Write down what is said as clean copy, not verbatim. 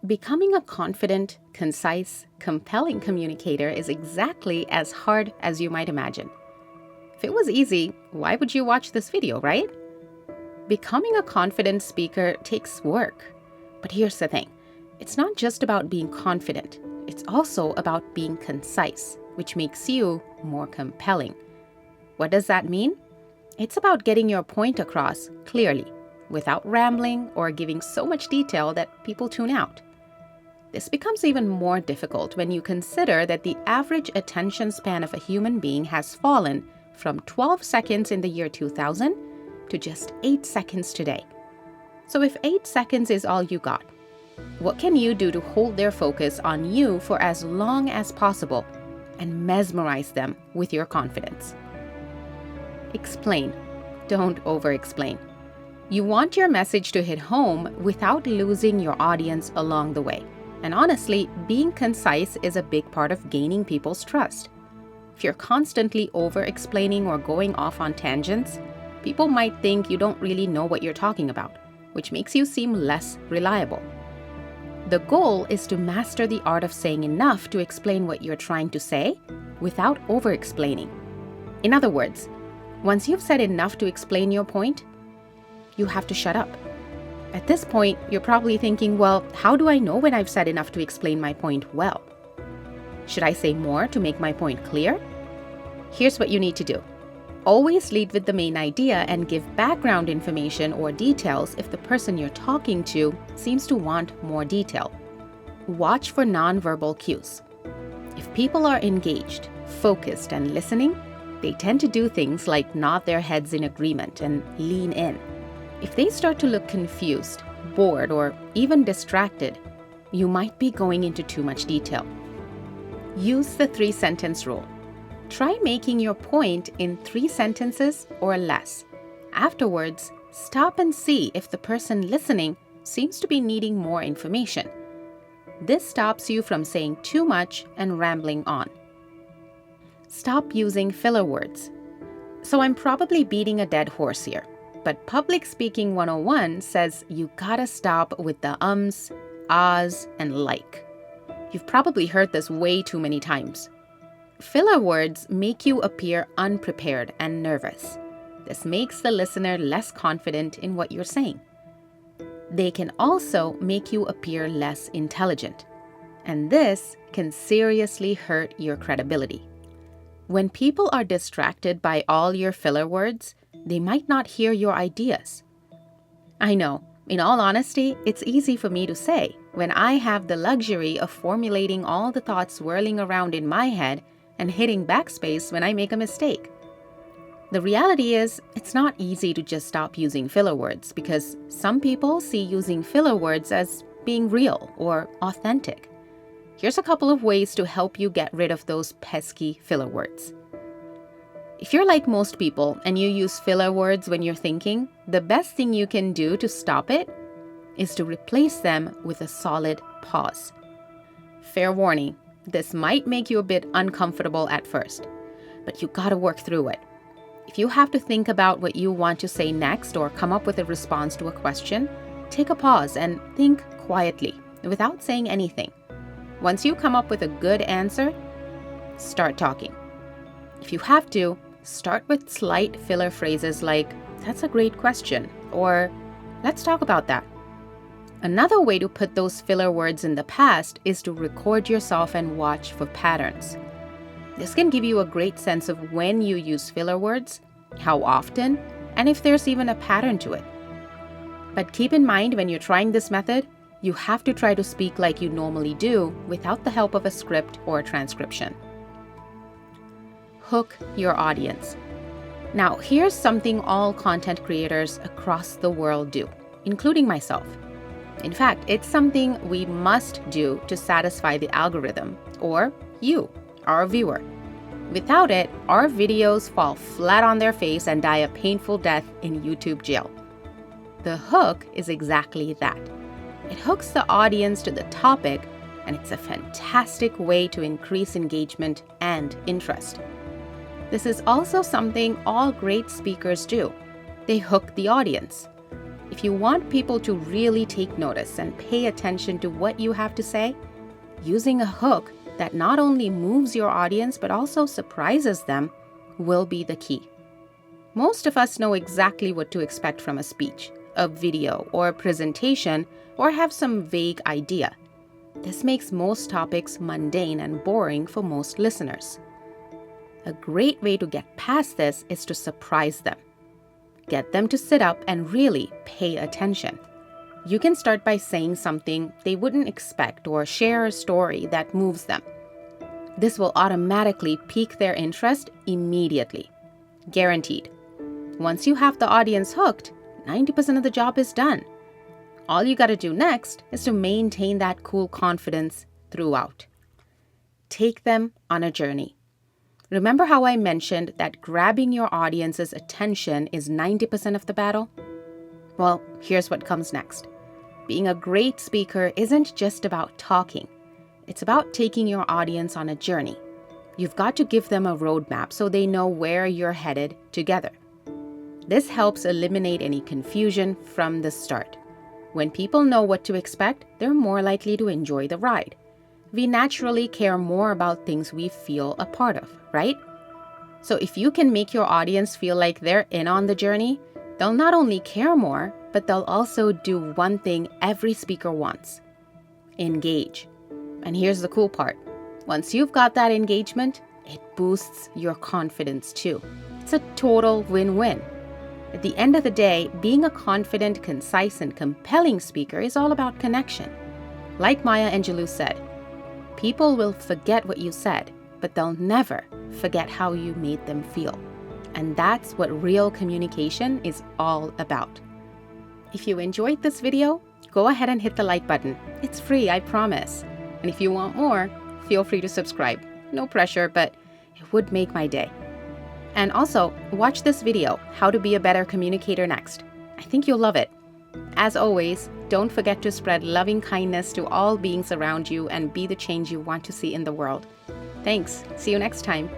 Becoming a confident, concise, compelling communicator is exactly as hard as you might imagine. If it was easy, why would you watch this video, right? Becoming a confident speaker takes work. But here's the thing. It's not just about being confident. It's also about being concise, which makes you more compelling. What does that mean? It's about getting your point across clearly, without rambling or giving so much detail that people tune out. This becomes even more difficult when you consider that the average attention span of a human being has fallen from 12 seconds in the year 2000 to just 8 seconds today. So if 8 seconds is all you got, what can you do to hold their focus on you for as long as possible and mesmerize them with your confidence? Explain. Don't over-explain. You want your message to hit home without losing your audience along the way. And honestly, being concise is a big part of gaining people's trust. If you're constantly over-explaining or going off on tangents, people might think you don't really know what you're talking about, which makes you seem less reliable. The goal is to master the art of saying enough to explain what you're trying to say without over-explaining. In other words, once you've said enough to explain your point, you have to shut up. At this point, you're probably thinking, well, how do I know when I've said enough to explain my point well? Should I say more to make my point clear? Here's what you need to do. Always lead with the main idea and give background information or details if the person you're talking to seems to want more detail. Watch for nonverbal cues. If people are engaged, focused, and listening, they tend to do things like nod their heads in agreement and lean in. If they start to look confused, bored, or even distracted, you might be going into too much detail. Use the 3-sentence rule. Try making your point in 3 sentences or less. Afterwards, stop and see if the person listening seems to be needing more information. This stops you from saying too much and rambling on. Stop using filler words. So I'm probably beating a dead horse here. But Public Speaking 101 says you gotta stop with the ums, ahs, and like. You've probably heard this way too many times. Filler words make you appear unprepared and nervous. This makes the listener less confident in what you're saying. They can also make you appear less intelligent. And this can seriously hurt your credibility. When people are distracted by all your filler words, they might not hear your ideas. I know, in all honesty, it's easy for me to say when I have the luxury of formulating all the thoughts swirling around in my head and hitting backspace when I make a mistake. The reality is, it's not easy to just stop using filler words because some people see using filler words as being real or authentic. Here's a couple of ways to help you get rid of those pesky filler words. If you're like most people and you use filler words when you're thinking, the best thing you can do to stop it is to replace them with a solid pause. Fair warning, this might make you a bit uncomfortable at first, but you gotta work through it. If you have to think about what you want to say next or come up with a response to a question, take a pause and think quietly without saying anything. Once you come up with a good answer, start talking. If you have to, start with slight filler phrases like, "That's a great question," or "Let's talk about that." Another way to put those filler words in the past is to record yourself and watch for patterns. This can give you a great sense of when you use filler words, how often, and if there's even a pattern to it. But keep in mind when you're trying this method, you have to try to speak like you normally do without the help of a script or a transcription. Hook your audience. Now, here's something all content creators across the world do, including myself. In fact, it's something we must do to satisfy the algorithm, or you, our viewer. Without it, our videos fall flat on their face and die a painful death in YouTube jail. The hook is exactly that. It hooks the audience to the topic, and it's a fantastic way to increase engagement and interest. This is also something all great speakers do. They hook the audience. If you want people to really take notice and pay attention to what you have to say, using a hook that not only moves your audience but also surprises them will be the key. Most of us know exactly what to expect from a speech, a video, or a presentation, or have some vague idea. This makes most topics mundane and boring for most listeners. A great way to get past this is to surprise them. Get them to sit up and really pay attention. You can start by saying something they wouldn't expect or share a story that moves them. This will automatically pique their interest immediately. Guaranteed. Once you have the audience hooked, 90% of the job is done. All you gotta do next is to maintain that cool confidence throughout. Take them on a journey. Remember how I mentioned that grabbing your audience's attention is 90% of the battle? Well, here's what comes next. Being a great speaker isn't just about talking. It's about taking your audience on a journey. You've got to give them a roadmap so they know where you're headed together. This helps eliminate any confusion from the start. When people know what to expect, they're more likely to enjoy the ride. We naturally care more about things we feel a part of, right? So if you can make your audience feel like they're in on the journey, they'll not only care more, but they'll also do one thing every speaker wants: engage. And here's the cool part. Once you've got that engagement, it boosts your confidence too. It's a total win-win. At the end of the day, being a confident, concise, and compelling speaker is all about connection. Like Maya Angelou said, people will forget what you said, but they'll never forget how you made them feel. And that's what real communication is all about. If you enjoyed this video, go ahead and hit the like button. It's free, I promise. And if you want more, feel free to subscribe. No pressure, but it would make my day. And also, watch this video, How to Be a Better Communicator, next. I think you'll love it. As always, don't forget to spread loving kindness to all beings around you and be the change you want to see in the world. Thanks. See you next time.